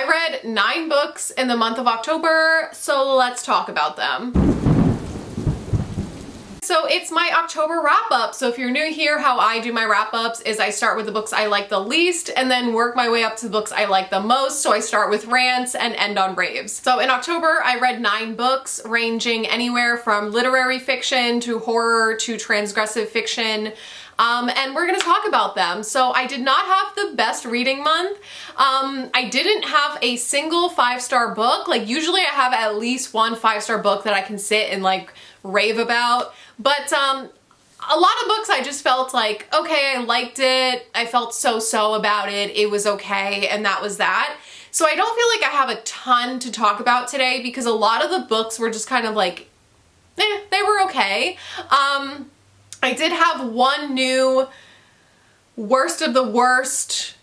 I read 9 books in the month of October, so let's talk about them. So it's my October wrap-up. So if you're new here, how I do my wrap-ups is I start with the books I like the least and then work my way up to the books I like the most. So I start with rants and end on raves. So in October, I read 9 books ranging anywhere from literary fiction to horror to transgressive fiction. And we're gonna talk about them. So I did not have the best reading month. I didn't have a single 5-star book. Like usually I have at least one 5-star book that I can sit and like rave about. But a lot of books I just felt like, okay, I liked it. I felt so-so about it. It was okay, and that was that. So I don't feel like I have a ton to talk about today because a lot of the books were just kind of like, they were okay. I did have one new worst of the worst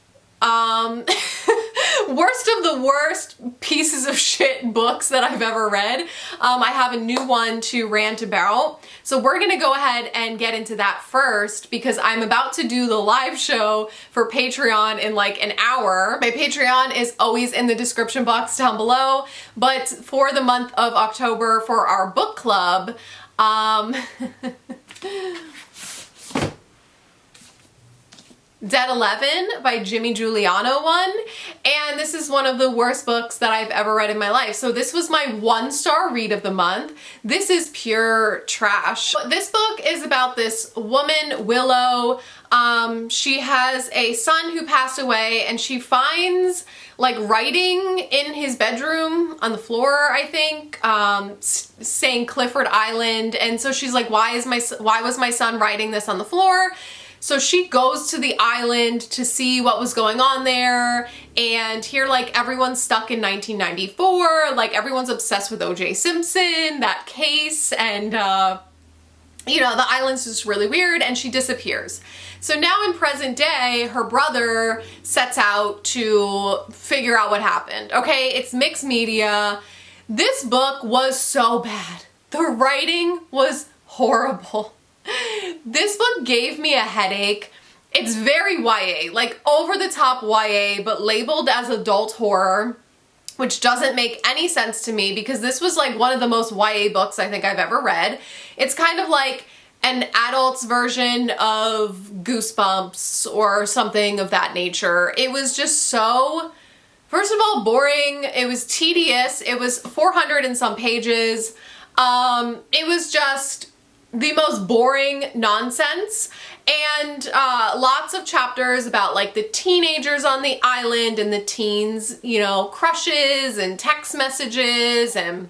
pieces of shit books that I've ever read. I have a new one to rant about. So we're gonna go ahead and get into that first because I'm about to do the live show for Patreon in like an hour. My Patreon is always in the description box down below, but for the month of October for our book club, Dead 11 by Jimmy Giuliano won, and this is one of the worst books that I've ever read in my life. So this was my 1-star read of the month. This is pure trash. This book is about this woman, Willow. She has a son who passed away and she finds like writing in his bedroom on the floor, I think, saying Clifford Island. And so she's like, why was my son writing this on the floor? So she goes to the island to see what was going on there, and here like everyone's stuck in 1994, like everyone's obsessed with O.J. Simpson, that case, and you know, the island's just really weird, and she disappears. So now in present day, her brother sets out to figure out what happened. Okay, it's mixed media. This book was so bad. The writing was horrible. This book gave me a headache. It's very YA, like over the top YA, but labeled as adult horror, which doesn't make any sense to me because this was like one of the most YA books I think I've ever read. It's kind of like an adult's version of Goosebumps or something of that nature. It was just so, first of all, boring. It was tedious. It was 400 and some pages. It was just the most boring nonsense, and lots of chapters about like the teenagers on the island and the teens, you know, crushes and text messages and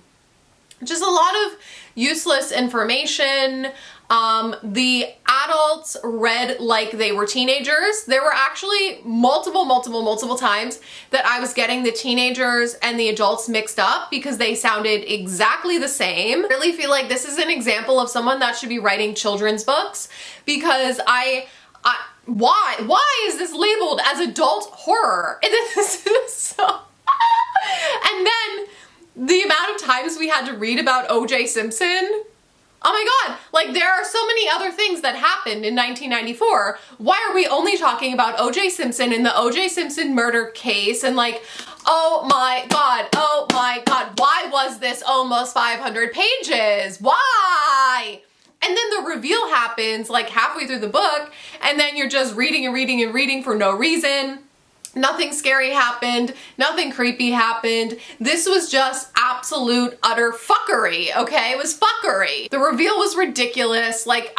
just a lot of useless information. The adults read like they were teenagers. There were actually multiple times that I was getting the teenagers and the adults mixed up because they sounded exactly the same. I really feel like this is an example of someone that should be writing children's books because why is this labeled as adult horror? This is so and then the amount of times we had to read about O.J. Simpson. Oh my god, like there are so many other things that happened in 1994. Why are we only talking about O.J. Simpson and the O.J. Simpson murder case and like, oh my god, why was this almost 500 pages? Why? And then the reveal happens like halfway through the book and then you're just reading and reading and reading for no reason. Nothing scary happened, nothing creepy happened. This was just absolute utter fuckery, okay? It was fuckery. The reveal was ridiculous. Like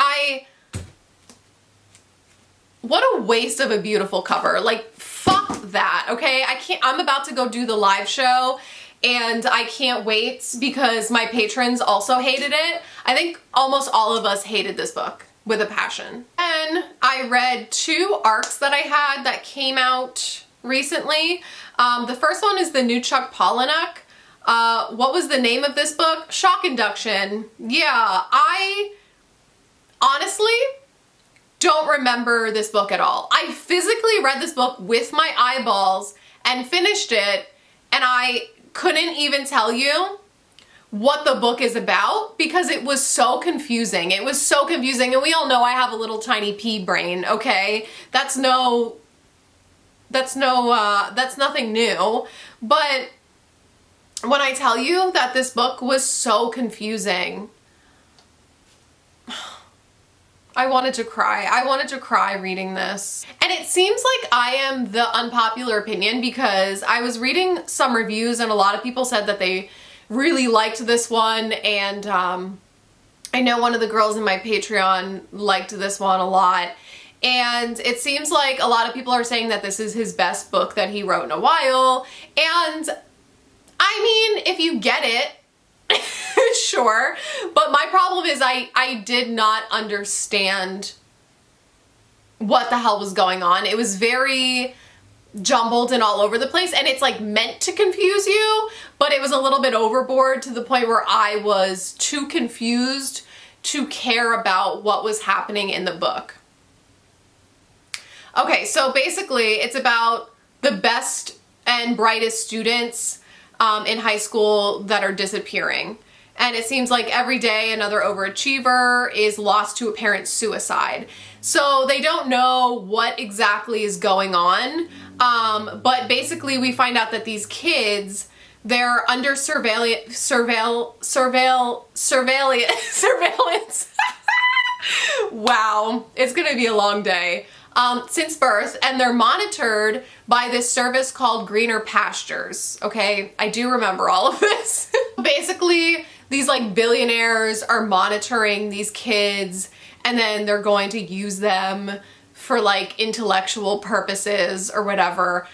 what a waste of a beautiful cover. Like fuck that, okay? I'm about to go do the live show and I can't wait because my patrons also hated it. I think almost all of us hated this book with a passion. And I read 2 arcs that I had that came out recently. The first one is the new Chuck Palahniuk. What was the name of this book? Shock Induction. Yeah, I honestly don't remember this book at all. I physically read this book with my eyeballs and finished it, and I couldn't even tell you what the book is about because it was so confusing. It was so confusing, and we all know I have a little tiny pea brain, okay? That's no That's nothing new. But when I tell you that this book was so confusing, I wanted to cry. I wanted to cry reading this. And it seems like I am the unpopular opinion because I was reading some reviews and a lot of people said that they really liked this one, and I know one of the girls in my Patreon liked this one a lot. And it seems like a lot of people are saying that this is his best book that he wrote in a while. And I mean, if you get it, sure. But my problem is I did not understand what the hell was going on. It was very jumbled and all over the place, and it's like meant to confuse you, but it was a little bit overboard to the point where I was too confused to care about what was happening in the book. Okay, so basically it's about the best and brightest students in high school that are disappearing. And it seems like every day another overachiever is lost to apparent suicide. So they don't know what exactly is going on, but basically we find out that these kids, they're under surveillance. Wow, it's gonna be a long day. Since birth, and they're monitored by this service called Greener Pastures. Okay, I do remember all of this. Basically, these like billionaires are monitoring these kids, and then they're going to use them for like intellectual purposes or whatever.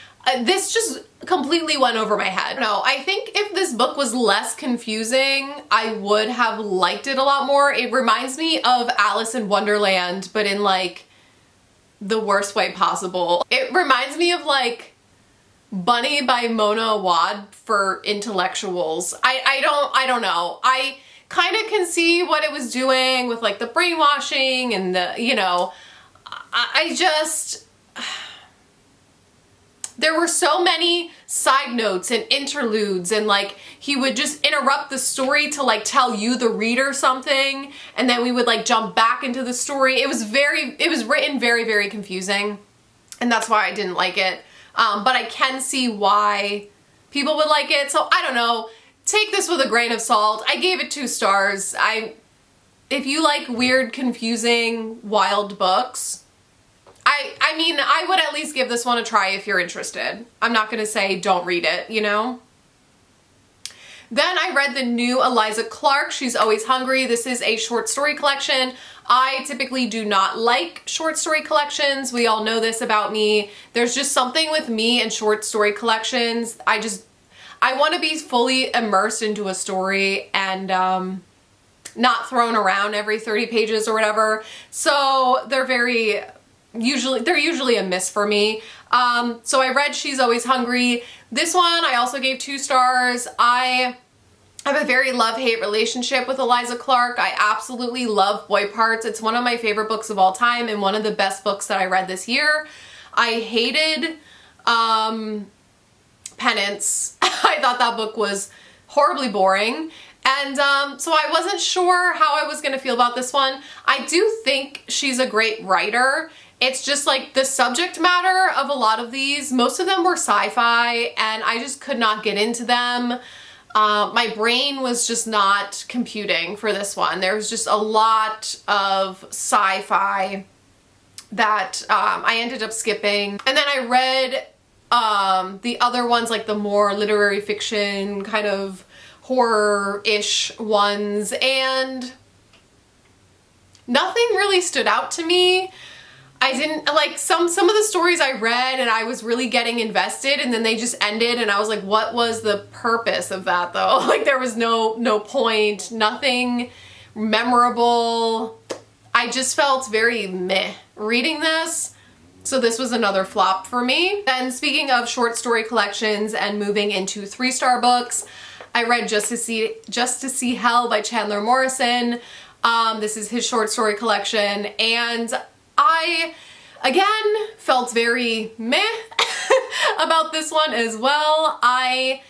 This just completely went over my head. No, I think if this book was less confusing, I would have liked it a lot more. It reminds me of Alice in Wonderland, but in like the worst way possible. It reminds me of like Bunny by Mona Awad for intellectuals. I don't know. I kind of can see what it was doing with like the brainwashing and the, you know, I just, there were so many side notes and interludes, and like he would just interrupt the story to like tell you, the reader, something, and then we would like jump back into the story. It was written very, very confusing, and that's why I didn't like it. But I can see why people would like it. So I don't know. Take this with a grain of salt. I gave it 2 stars. If you like weird, confusing, wild books, I mean, I would at least give this one a try if you're interested. I'm not gonna say don't read it, you know? Then I read the new Eliza Clark, She's Always Hungry. This is a short story collection. I typically do not like short story collections. We all know this about me. There's just something with me and short story collections. I want to be fully immersed into a story and not thrown around every 30 pages or whatever. So they're usually a miss for me. So I read She's Always Hungry. This one I also gave 2 stars. I have a very love-hate relationship with Eliza Clark. I absolutely love Boy Parts. It's one of my favorite books of all time and one of the best books that I read this year. I hated Penance. I thought that book was horribly boring. And so I wasn't sure how I was gonna feel about this one. I do think she's a great writer. It's just like the subject matter of a lot of these, most of them were sci-fi, and I just could not get into them. My brain was just not computing for this one. There was just a lot of sci-fi that I ended up skipping. And then I read the other ones, like the more literary fiction, kind of horror-ish ones, and nothing really stood out to me. I didn't, like, some of the stories I read and I was really getting invested, and then they just ended and I was like, what was the purpose of that though? Like there was no point, nothing memorable. I just felt very meh reading this. So this was another flop for me. And speaking of short story collections and moving into 3-star books, I read Just to See Hell by Chandler Morrison. This is his short story collection, and I, again, felt very meh about this one as well. I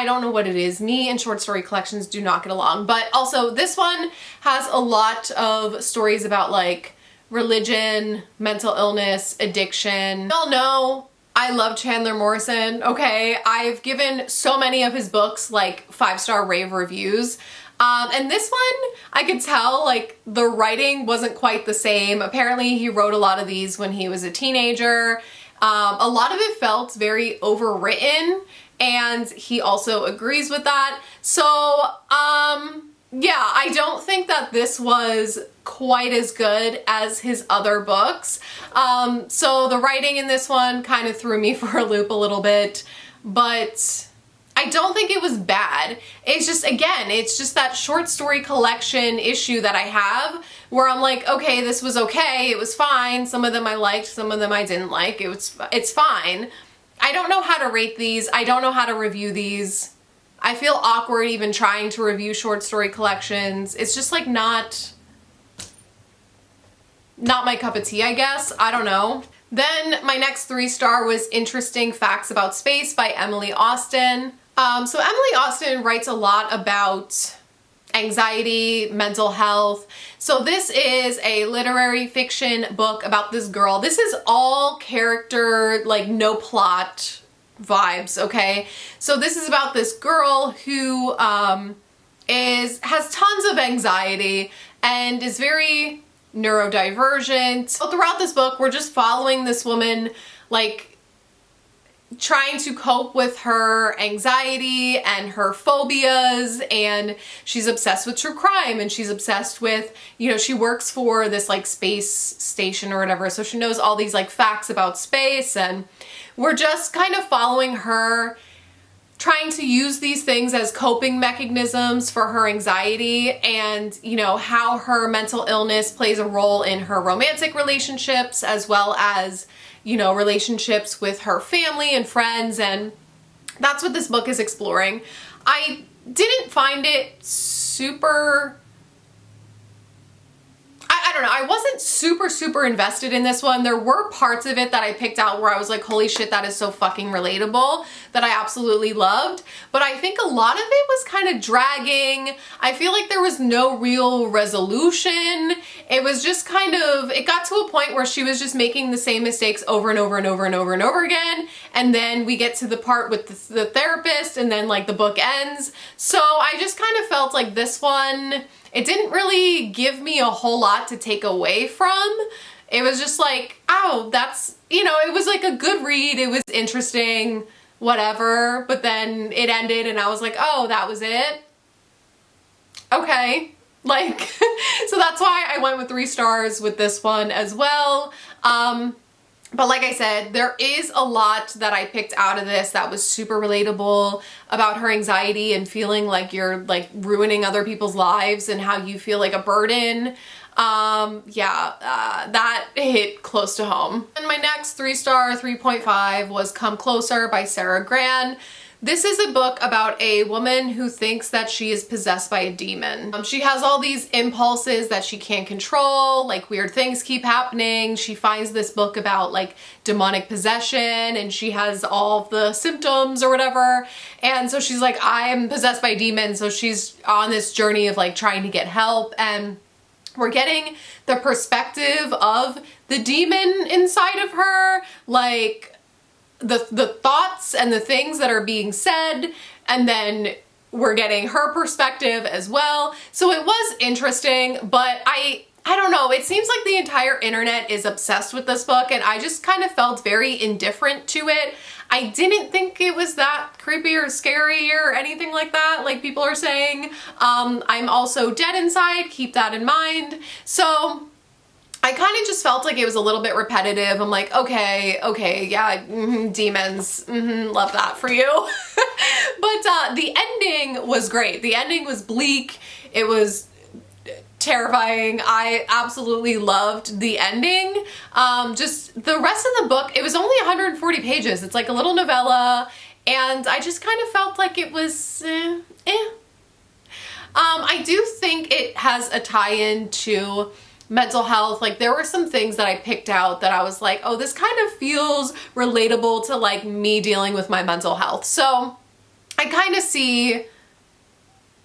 don't know what it is. Me and short story collections do not get along. But also this one has a lot of stories about like religion, mental illness, addiction. Y'all know I love Chandler Morrison, okay? I've given so many of his books like 5-star rave reviews. And this one, I could tell like the writing wasn't quite the same. Apparently he wrote a lot of these when he was a teenager. A lot of it felt very overwritten, and he also agrees with that. So, yeah, I don't think that this was quite as good as his other books. So the writing in this one kind of threw me for a loop a little bit, but I don't think it was bad. It's just, again, it's just that short story collection issue that I have where I'm like, okay, this was okay, it was fine. Some of them I liked, some of them I didn't like. It's fine. I don't know how to rate these. I don't know how to review these. I feel awkward even trying to review short story collections. It's just like not my cup of tea, I guess. I don't know. Then my next 3-star was Interesting Facts About Space by Emily Austin. So Emily Austin writes a lot about anxiety, mental health. So this is a literary fiction book about this girl. This is all character, like no plot vibes, okay? So this is about this girl who has tons of anxiety and is very neurodivergent. So throughout this book, we're just following this woman like trying to cope with her anxiety and her phobias, and she's obsessed with true crime, and she's obsessed with, you know, she works for this like space station or whatever, so she knows all these like facts about space, and we're just kind of following her trying to use these things as coping mechanisms for her anxiety, and you know how her mental illness plays a role in her romantic relationships as well as, you know, relationships with her family and friends, and that's what this book is exploring. I didn't find it super, I don't know, I wasn't super invested in this one. There were parts of it that I picked out where I was like, holy shit, that is so fucking relatable, that I absolutely loved. But I think a lot of it was kind of dragging. I feel like there was no real resolution. It was just kind of, it got to a point where she was just making the same mistakes over and over and over and over and over again. And then we get to the part with the therapist, and then like the book ends. So I just kind of felt like this one, it didn't really give me a whole lot to take away from. It was just like, oh, that's, you know, it was like a good read. It was interesting, whatever. But then it ended and I was like, oh, that was it? Okay. Like, so that's why I went with 3 stars with this one as well. But like I said, there is a lot that I picked out of this that was super relatable about her anxiety and feeling like you're like ruining other people's lives and how you feel like a burden. That hit close to home. And my next 3-star, 3.5 was Come Closer by Sarah Gran. This is a book about a woman who thinks that she is possessed by a demon. She has all these impulses that she can't control, like weird things keep happening. She finds this book about like demonic possession, and she has all the symptoms or whatever. And so she's like, I'm possessed by demons. So she's on this journey of like trying to get help, and we're getting the perspective of the demon inside of her, like the thoughts and the things that are being said, and then we're getting her perspective as well. So it was interesting, but I don't know, it seems like the entire internet is obsessed with this book, and I just kind of felt very indifferent to it. I didn't think it was that creepy or scary or anything like that, like people are saying. I'm also dead inside, keep that in mind. So I kind of just felt like it was a little bit repetitive. I'm like, okay, yeah, demons, love that for you. But the ending was great. The ending was bleak. It was terrifying. I absolutely loved the ending. Just the rest of the book, it was only 140 pages. It's like a little novella, and I just kind of felt like it was I do think it has a tie-in to mental health. Like there were some things that I picked out that I was like, oh, this kind of feels relatable to like me dealing with my mental health. So I kind of see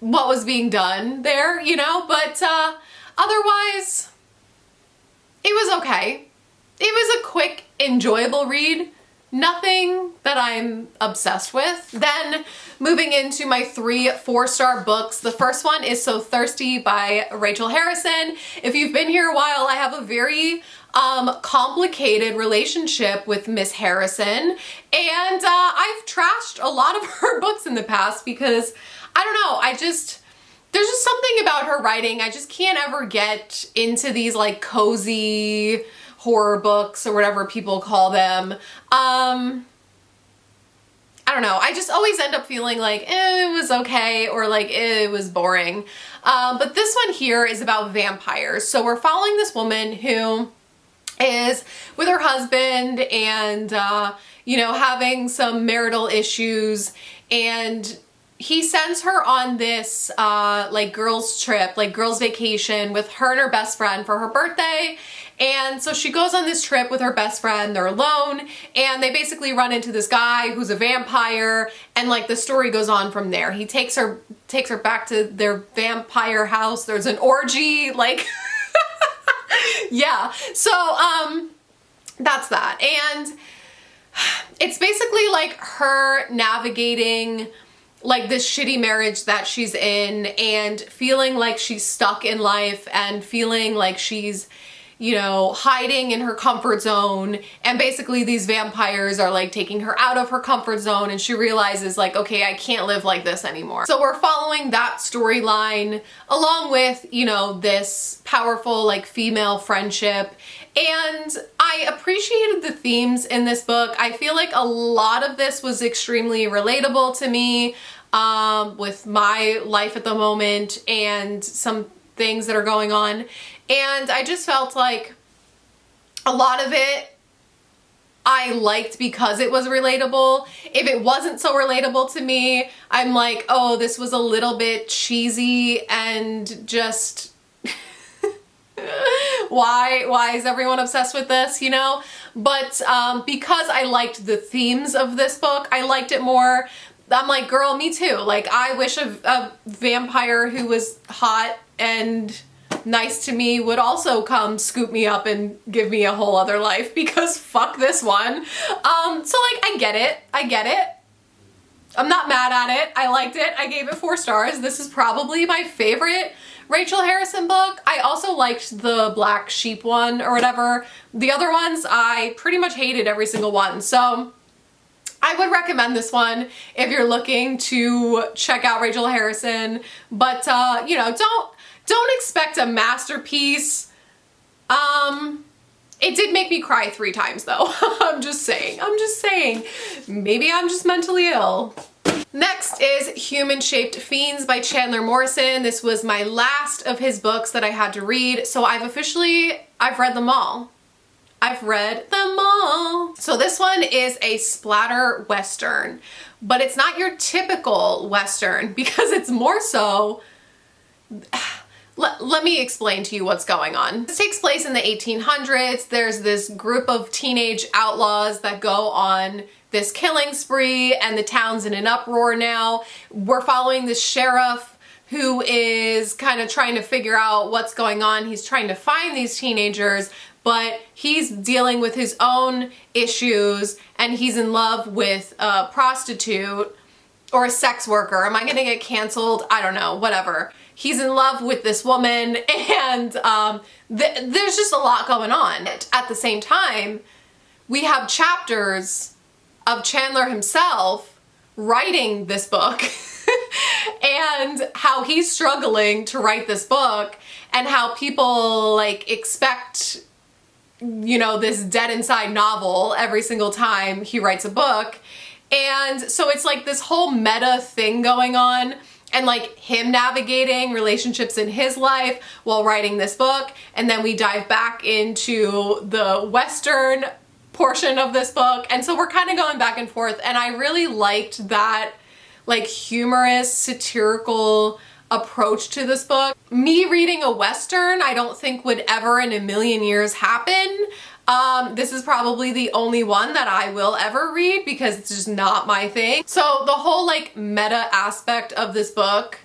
what was being done there, you know, but otherwise it was okay. It was a quick, enjoyable read. Nothing that I'm obsessed with. Then moving into my 3 4-star books. The first one is So Thirsty by Rachel Harrison. If you've been here a while, I have a very complicated relationship with Miss Harrison, and I've trashed a lot of her books in the past because, I don't know, there's just something about her writing. I just can't ever get into these like cozy horror books or whatever people call them. I don't know. I just always end up feeling like it was okay or like it was boring. But this one here is about vampires. So we're following this woman who is with her husband and, you know, having some marital issues, and he sends her on this like girls trip, like girls vacation with her and her best friend for her birthday. And so she goes on this trip with her best friend, they're alone, and they basically run into this guy who's a vampire, and like the story goes on from there. He takes her back to their vampire house. There's an orgy, like yeah. So that's that. And it's basically like her navigating like this shitty marriage that she's in and feeling like she's stuck in life and feeling like she's, you know, hiding in her comfort zone, and basically these vampires are like taking her out of her comfort zone, and she realizes like, okay, I can't live like this anymore. So we're following that storyline along with, you know, this powerful like female friendship. And I appreciated the themes in this book. I feel like a lot of this was extremely relatable to me with my life at the moment and some things that are going on. And I just felt like a lot of it I liked because it was relatable. If it wasn't so relatable to me, I'm like, oh, this was a little bit cheesy and just why is everyone obsessed with this, you know? But because I liked the themes of this book, I liked it more. I'm like, girl, me too. Like, I wish a vampire who was hot and nice to me would also come scoop me up and give me a whole other life, because fuck this one. So like, I get it. I'm not mad at it. I liked it. I gave it 4 stars. This is probably my favorite Rachel Harrison book. I also liked the Black Sheep one or whatever. The other ones, I pretty much hated every single one. So I would recommend this one if you're looking to check out Rachel Harrison, but you know, don't expect a masterpiece. It did make me cry 3 times though. I'm just saying. Maybe I'm just mentally ill. Next is Human Shaped Fiends by Chandler Morrison. This was my last of his books that I had to read, so I've read them all. So this one is a splatter Western, but it's not your typical Western because it's more so... Let me explain to you what's going on. This takes place in the 1800s. There's this group of teenage outlaws that go on this killing spree, and the town's in an uproar now. We're following this sheriff who is kind of trying to figure out what's going on. He's trying to find these teenagers, but he's dealing with his own issues, and he's in love with a prostitute or a sex worker. Am I gonna get canceled? I don't know, whatever. He's in love with this woman, and there's just a lot going on. At the same time, we have chapters of Chandler himself writing this book and how he's struggling to write this book, and how people like expect, you know, this dead inside novel every single time he writes a book. And so it's like this whole meta thing going on, and like him navigating relationships in his life while writing this book. And then we dive back into the Western portion of this book. And so we're kind of going back and forth. And I really liked that like humorous, satirical approach to this book. Me reading a Western, I don't think would ever in a million years happen. This is probably the only one that I will ever read because it's just not my thing. So the whole like meta aspect of this book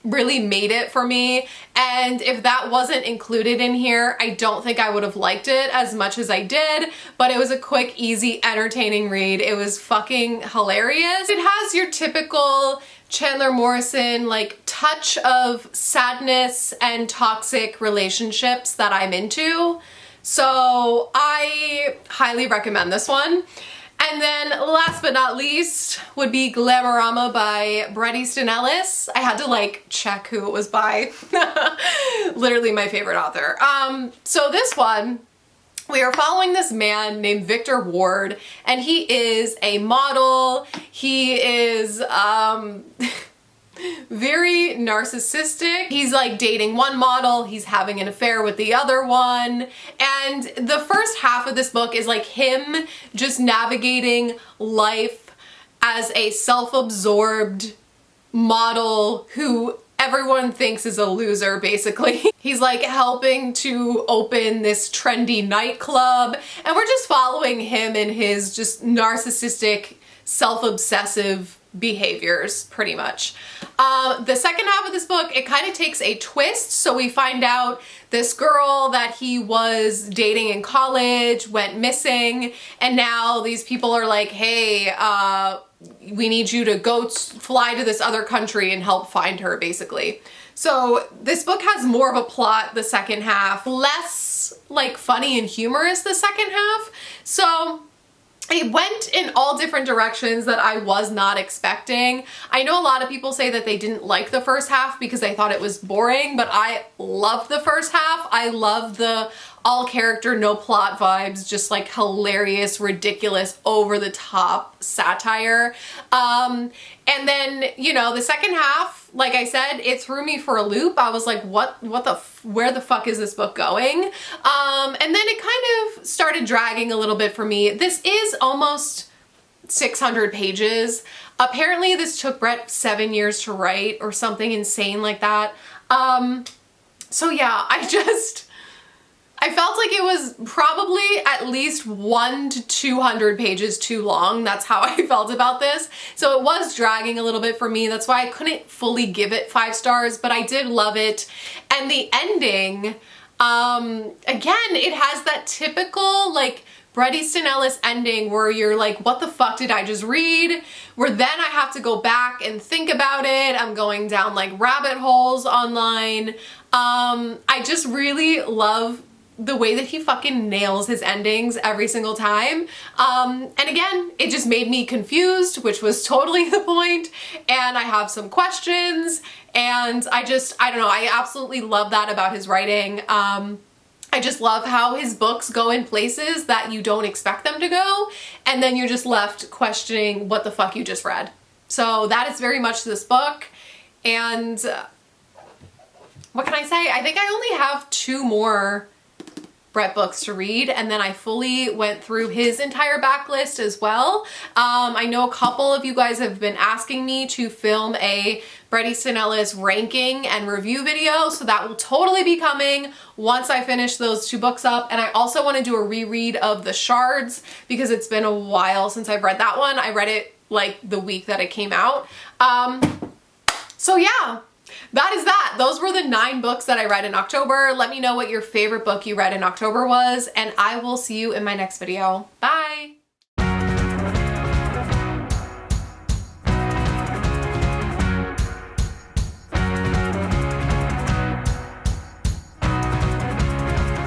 really made it for me, and if that wasn't included in here, I don't think I would have liked it as much as I did, but it was a quick, easy, entertaining read. It was fucking hilarious. It has your typical Chandler Morrison like touch of sadness and toxic relationships that I'm into, so I highly recommend this one. And then last but not least would be Glamorama by Bret Easton Ellis. I had to like check who it was by. Literally my favorite author. So this one, we are following this man named Victor Ward, and he is a model. He is very narcissistic. He's like dating one model, he's having an affair with the other one, and the first half of this book is like him just navigating life as a self-absorbed model who everyone thinks is a loser, basically. He's like helping to open this trendy nightclub, and we're just following him in his just narcissistic, self-obsessive behaviors, pretty much. The second half of this book, it kind of takes a twist. So we find out this girl that he was dating in college went missing, and now these people are like, hey, we need you to go fly to this other country and help find her, basically. So this book has more of a plot the second half, less like funny and humorous the second half. So it went in all different directions that I was not expecting. I know a lot of people say that they didn't like the first half because they thought it was boring, but I loved the first half. I love the all character, no plot vibes, just like hilarious, ridiculous, over the top satire. And then, you know, the second half, like I said, it threw me for a loop. I was like, where the fuck is this book going? And then it kind of started dragging a little bit for me. This is almost 600 pages. Apparently this took Bret 7 years to write or something insane like that. So yeah, I felt like it was probably at least 100 to 200 pages too long. That's how I felt about this. So it was dragging a little bit for me. That's why I couldn't fully give it 5 stars, but I did love it. And the ending, again, it has that typical like Bret Easton Ellis ending where you're like, what the fuck did I just read? Where then I have to go back and think about it. I'm going down like rabbit holes online. I just really love the way that he fucking nails his endings every single time. And again, it just made me confused, which was totally the point. And I have some questions, and I don't know, I absolutely love that about his writing. I just love how his books go in places that you don't expect them to go, and then you're just left questioning what the fuck you just read. So that is very much this book. And what can I say? I think I only have 2 more Bret books to read, and then I fully went through his entire backlist as well. I know a couple of you guys have been asking me to film a Bret Easton Ellis ranking and review video, so that will totally be coming once I finish those 2 books up. And I also want to do a reread of The Shards because it's been a while since I've read that one. I read it like the week that it came out. So yeah. That is that. Those were the 9 books that I read in October. Let me know what your favorite book you read in October was, and I will see you in my next video. Bye!